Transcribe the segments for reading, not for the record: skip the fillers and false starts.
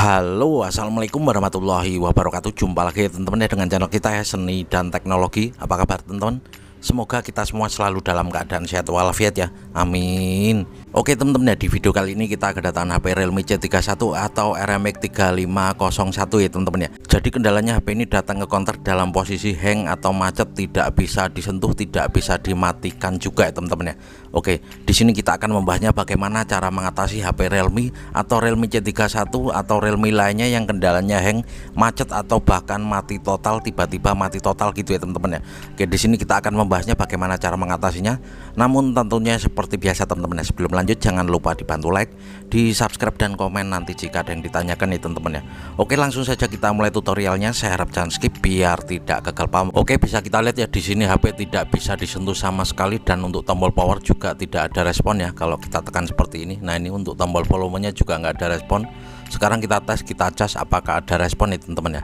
Halo, assalamualaikum warahmatullahi wabarakatuh. Jumpa lagi teman-teman ya dengan channel kita ya, Seni dan Teknologi. Apa kabar teman-teman? Semoga kita semua selalu dalam keadaan sehat walafiat ya, amin. Oke teman-teman ya, di video kali ini kita kedatangan HP Realme C31 atau RMX 3501 ya teman-teman ya. Jadi kendalanya HP ini datang ke counter dalam posisi hang atau macet, tidak bisa disentuh, tidak bisa dimatikan juga ya teman-teman ya. Oke, di sini kita akan membahasnya bagaimana cara mengatasi HP Realme atau Realme C31 atau Realme lainnya yang kendalanya hang, macet atau bahkan mati total, tiba-tiba mati total gitu ya teman-teman ya. Oke, di sini kita akan membahasnya bagaimana cara mengatasinya. Namun tentunya seperti biasa teman-teman ya, sebelum lanjut jangan lupa dibantu like, di subscribe dan komen nanti jika ada yang ditanyakan nih teman-teman ya. Oke, langsung saja kita mulai tutorialnya. Saya harap jangan skip biar tidak gagal paham. Oke, bisa kita lihat ya di sini HP tidak bisa disentuh sama sekali, dan untuk tombol power juga tidak ada respon ya kalau kita tekan seperti ini. Nah, ini untuk tombol volumenya juga nggak ada respon. Sekarang kita tes, kita cas apakah ada respon nih teman-teman ya.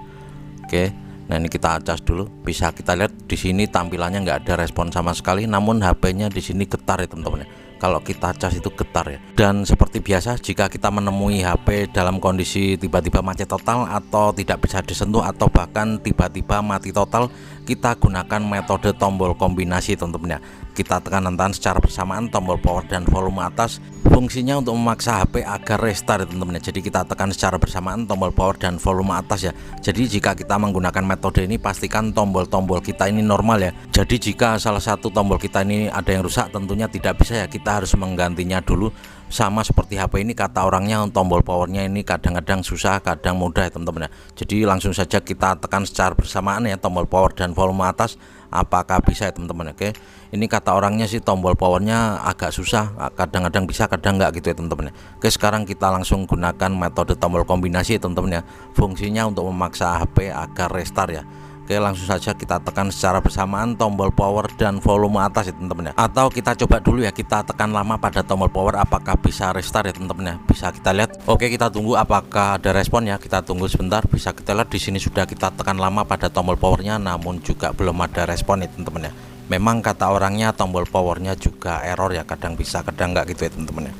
Oke, nah ini kita cas dulu. Bisa kita lihat di sini tampilannya nggak ada respon sama sekali, namun HP-nya di sini getar ya teman-teman ya. Kalau kita cas itu getar ya. Dan seperti biasa, jika kita menemui HP dalam kondisi tiba-tiba macet total atau tidak bisa disentuh atau bahkan tiba-tiba mati total, kita gunakan metode tombol kombinasi teman-teman ya. Kita tekan tahan secara bersamaan tombol power dan volume atas, fungsinya untuk memaksa HP agar restart teman-teman ya. Jadi kita tekan secara bersamaan tombol power dan volume atas ya. Jadi jika kita menggunakan metode ini, pastikan tombol-tombol kita ini normal ya. Jadi jika salah satu tombol kita ini ada yang rusak, tentunya tidak bisa ya, kita harus menggantinya dulu. Sama seperti HP ini, kata orangnya tombol powernya ini kadang-kadang susah, kadang mudah ya teman-teman ya. Jadi langsung saja kita tekan secara bersamaan ya tombol power dan volume atas, apakah bisa ya teman-teman. Oke, ini kata orangnya sih tombol powernya agak susah, kadang-kadang bisa, kadang enggak gitu ya teman-teman ya. Oke, sekarang kita langsung gunakan metode tombol kombinasi ya teman-teman ya. Fungsinya untuk memaksa HP agar restart ya. Oke, langsung saja kita tekan secara bersamaan tombol power dan volume atas ya teman-teman ya. Atau kita coba dulu ya, kita tekan lama pada tombol power, apakah bisa restart ya teman-teman ya. Bisa kita lihat. Oke, kita tunggu apakah ada respon ya. Kita tunggu sebentar. Bisa kita lihat di sini sudah kita tekan lama pada tombol powernya, namun juga belum ada respon ya teman-teman ya. Memang kata orangnya tombol powernya juga error ya, kadang bisa kadang enggak gitu ya teman-teman ya.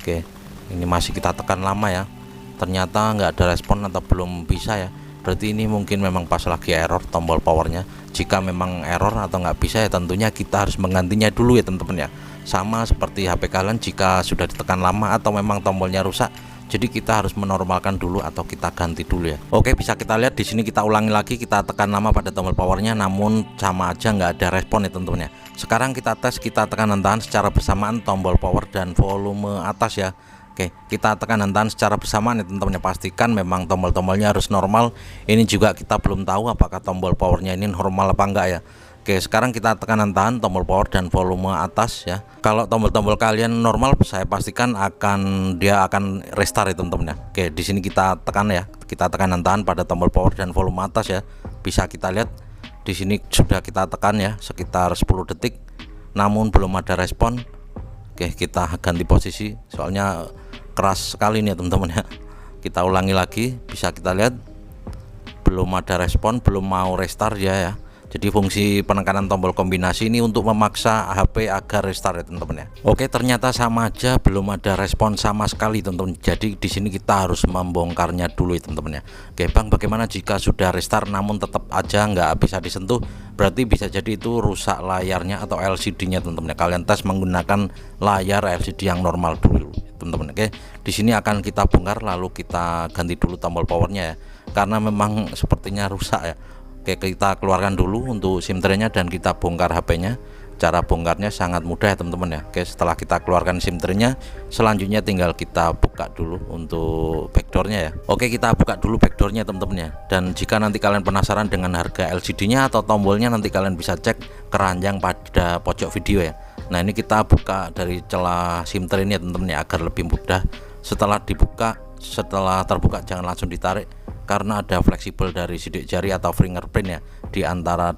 Oke, ini masih kita tekan lama ya, ternyata nggak ada respon atau belum bisa ya. Berarti ini mungkin memang pas lagi error tombol powernya. Jika memang error atau nggak bisa ya, tentunya kita harus menggantinya dulu ya teman-teman ya. Sama seperti HP kalian, jika sudah ditekan lama atau memang tombolnya rusak, jadi kita harus menormalkan dulu atau kita ganti dulu ya. Oke, bisa kita lihat di sini, kita ulangi lagi, kita tekan lama pada tombol powernya, namun sama aja nggak ada respon ya teman-teman ya. Sekarang kita tes, kita tekan tahan secara bersamaan tombol power dan volume atas ya. Oke, kita tekan tahan secara bersamaan ya teman-teman ya. Pastikan memang tombol-tombolnya harus normal. Ini juga kita belum tahu apakah tombol powernya ini normal apa enggak ya. Oke, sekarang kita tekan tahan tombol power dan volume atas ya. Kalau tombol-tombol kalian normal, saya pastikan dia akan restart ya teman-teman ya. Oke, di sini kita tekan ya, kita tekan tahan pada tombol power dan volume atas ya. Bisa kita lihat di sini sudah kita tekan ya sekitar 10 detik, namun belum ada respon. Oke, kita ganti posisi soalnya keras sekali nih ya teman-teman ya. Kita ulangi lagi, bisa kita lihat belum ada respon, belum mau restart ya. Jadi fungsi penekanan tombol kombinasi ini untuk memaksa HP agar restart ya teman-teman ya. Oke, ternyata sama aja, belum ada respon sama sekali teman-teman. Jadi di sini kita harus membongkarnya dulu ya teman-teman ya. Oke bang, bagaimana jika sudah restart namun tetap aja nggak bisa disentuh? Berarti bisa jadi itu rusak layarnya atau LCD-nya teman-teman ya. Kalian tes menggunakan layar LCD yang normal dulu teman-teman. Oke, di sini akan kita bongkar lalu kita ganti dulu tombol powernya ya, karena memang sepertinya rusak ya. Oke, kita keluarkan dulu untuk SIM tray-nya dan kita bongkar HP-nya. Cara bongkarnya sangat mudah ya teman-teman ya. Oke, setelah kita keluarkan SIM tray-nya, selanjutnya tinggal kita buka dulu untuk backdoor-nya ya. Oke, kita buka dulu backdoor-nya teman-teman ya. Dan jika nanti kalian penasaran dengan harga LCD-nya atau tombolnya, nanti kalian bisa cek keranjang pada pojok video ya. Nah, ini kita buka dari celah SIM tray ini ya teman-teman ya, agar lebih mudah. Setelah terbuka jangan langsung ditarik, karena ada fleksibel dari sidik jari atau fingerprint ya di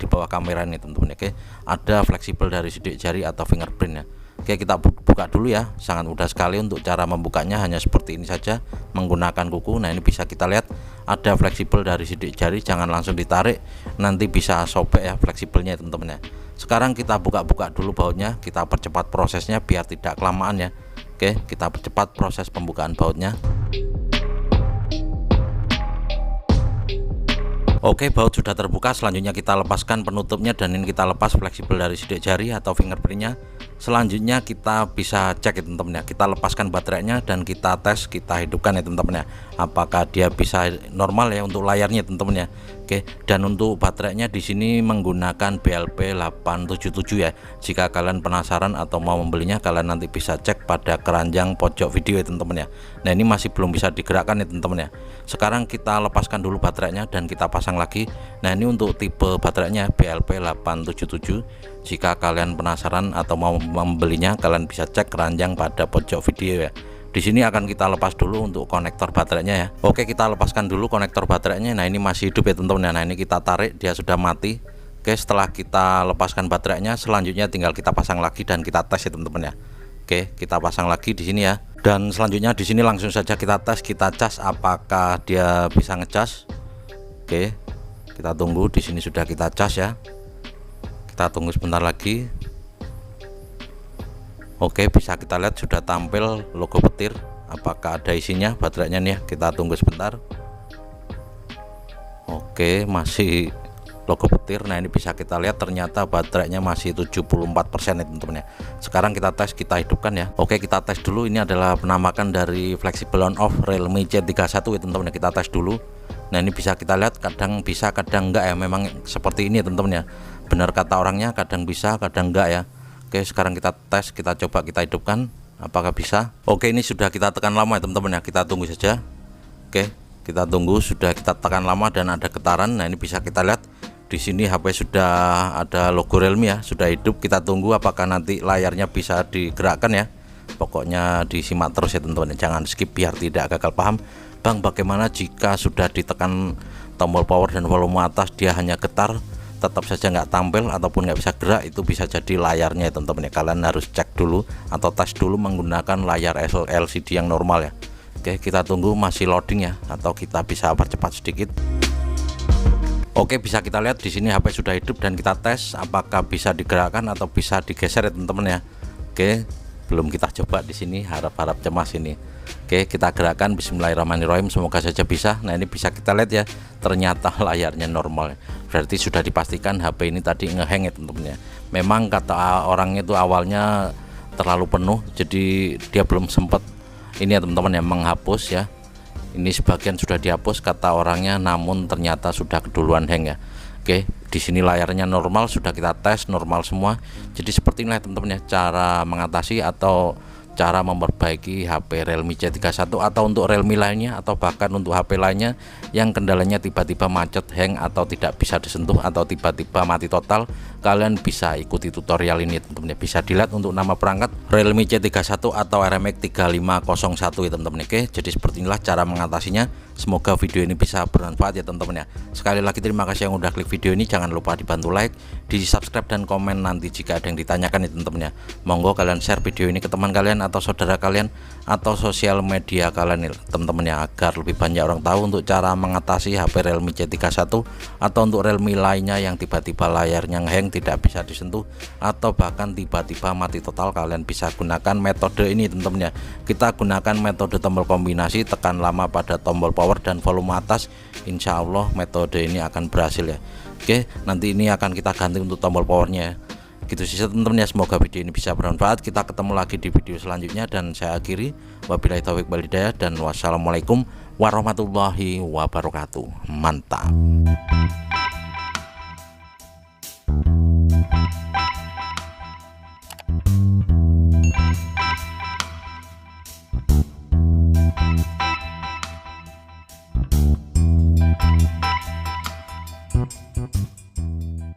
bawah kamera ini teman-teman. Oke, ada fleksibel dari sidik jari atau fingerprint ya. Oke, kita buka dulu ya, sangat mudah sekali. Untuk cara membukanya hanya seperti ini saja, menggunakan kuku. Nah, ini bisa kita lihat ada fleksibel dari sidik jari, jangan langsung ditarik, nanti bisa sobek ya fleksibelnya teman-teman ya. Sekarang kita buka dulu bautnya, kita percepat prosesnya biar tidak kelamaan ya. Oke, kita percepat proses pembukaan bautnya. Oke, baut sudah terbuka. Selanjutnya kita lepaskan penutupnya dan ini kita lepas fleksibel dari sidik jari atau fingerprintnya. Selanjutnya kita bisa cek ya teman-teman ya. Kita lepaskan baterainya dan kita tes, kita hidupkan ya teman-teman ya. Apakah dia bisa normal ya untuk layarnya teman-teman ya. Oke, dan untuk baterainya di sini menggunakan BLP 877 ya. Jika kalian penasaran atau mau membelinya, kalian nanti bisa cek pada keranjang pojok video ya teman-teman ya. Nah, ini masih belum bisa digerakkan ya teman-teman ya. Sekarang kita lepaskan dulu baterainya dan kita pasang lagi. Nah, ini untuk tipe baterainya BLP 877. Jika kalian penasaran atau mau membelinya, kalian bisa cek keranjang pada pojok video ya. Di sini akan kita lepas dulu untuk konektor baterainya ya. Oke, kita lepaskan dulu konektor baterainya. Nah, ini masih hidup ya teman-teman. Nah, ini kita tarik, dia sudah mati. Oke, setelah kita lepaskan baterainya, selanjutnya tinggal kita pasang lagi dan kita tes ya teman-teman ya. Oke, kita pasang lagi di sini ya. Dan selanjutnya di sini langsung saja kita tes, kita cas apakah dia bisa ngecas. Oke, kita tunggu. Di sini sudah kita cas ya. Kita tunggu sebentar lagi. Oke, bisa kita lihat sudah tampil logo petir. Apakah ada isinya baterainya nih ya? Kita tunggu sebentar. Oke, masih logo petir. Nah, ini bisa kita lihat ternyata baterainya masih 74% ya teman-teman ya. Sekarang kita tes, kita hidupkan ya. Oke, kita tes dulu. Ini adalah penampakan dari flexible on off Realme C31 ya teman-teman ya. Kita tes dulu. Nah, ini bisa kita lihat kadang bisa kadang enggak ya. Memang seperti ini ya teman-teman ya. Benar kata orangnya, kadang bisa kadang enggak ya. Oke, sekarang kita tes, kita coba kita hidupkan apakah bisa. Oke, ini sudah kita tekan lama ya teman-teman ya. Kita tunggu saja. Oke, kita tunggu, sudah kita tekan lama dan ada getaran. Nah, ini bisa kita lihat di sini HP sudah ada logo Realme ya, sudah hidup. Kita tunggu apakah nanti layarnya bisa digerakkan ya. Pokoknya disimak terus ya teman-teman, jangan skip biar tidak gagal paham. Bang, bagaimana jika sudah ditekan tombol power dan volume atas dia hanya getar, tetap saja nggak tampil ataupun nggak bisa gerak? Itu bisa jadi layarnya ya teman-teman ya. Kalian harus cek dulu atau tes dulu menggunakan layar LCD yang normal ya. Oke, kita tunggu masih loading ya, atau kita bisa percepat sedikit. Oke, bisa kita lihat di sini HP sudah hidup dan kita tes apakah bisa digerakkan atau bisa digeser ya teman-teman ya. Oke, belum kita coba di sini, harap-harap cemas ini. Oke, kita gerakkan. Bismillahirrahmanirrahim, semoga saja bisa. Nah, ini bisa kita lihat ya, ternyata layarnya normal. Berarti sudah dipastikan HP ini tadi ngehang ya teman-teman ya. Memang kata orangnya itu awalnya terlalu penuh, jadi dia belum sempat ini ya teman-teman ya, menghapus ya. Ini sebagian sudah dihapus kata orangnya, namun ternyata sudah keduluan hang ya. Oke, di sini layarnya normal, sudah kita tes normal semua. Jadi seperti inilah teman-teman ya cara mengatasi atau cara memperbaiki HP Realme C31 atau untuk Realme lainnya atau bahkan untuk HP lainnya yang kendalanya tiba-tiba macet, hang atau tidak bisa disentuh atau tiba-tiba mati total. Kalian bisa ikuti tutorial ini teman-teman ya. Bisa dilihat untuk nama perangkat Realme C31 atau RMX 3501 ya teman-teman. Oke, jadi seperti inilah cara mengatasinya. Semoga video ini bisa bermanfaat ya teman-teman ya. Sekali lagi terima kasih yang udah klik video ini. Jangan lupa dibantu like, di subscribe dan komen nanti jika ada yang ditanyakan ya teman-teman ya. Monggo kalian share video ini ke teman kalian atau saudara kalian atau sosial media kalian ya teman-teman ya, agar lebih banyak orang tahu untuk cara mengatasi HP Realme C31 atau untuk Realme lainnya yang tiba-tiba layarnya ngehang, tidak bisa disentuh atau bahkan tiba-tiba mati total. Kalian bisa gunakan metode ini teman-teman ya. Kita gunakan metode tombol kombinasi, tekan lama pada tombol power dan volume atas. Insya Allah metode ini akan berhasil ya. Oke, nanti ini akan kita ganti untuk tombol powernya ya. Gitu sih teman-teman ya, semoga video ini bisa bermanfaat. Kita ketemu lagi di video selanjutnya dan saya akhiri wabillahi taufiq wal hidayah dan wassalamualaikum warahmatullahi wabarakatuh. Mantap.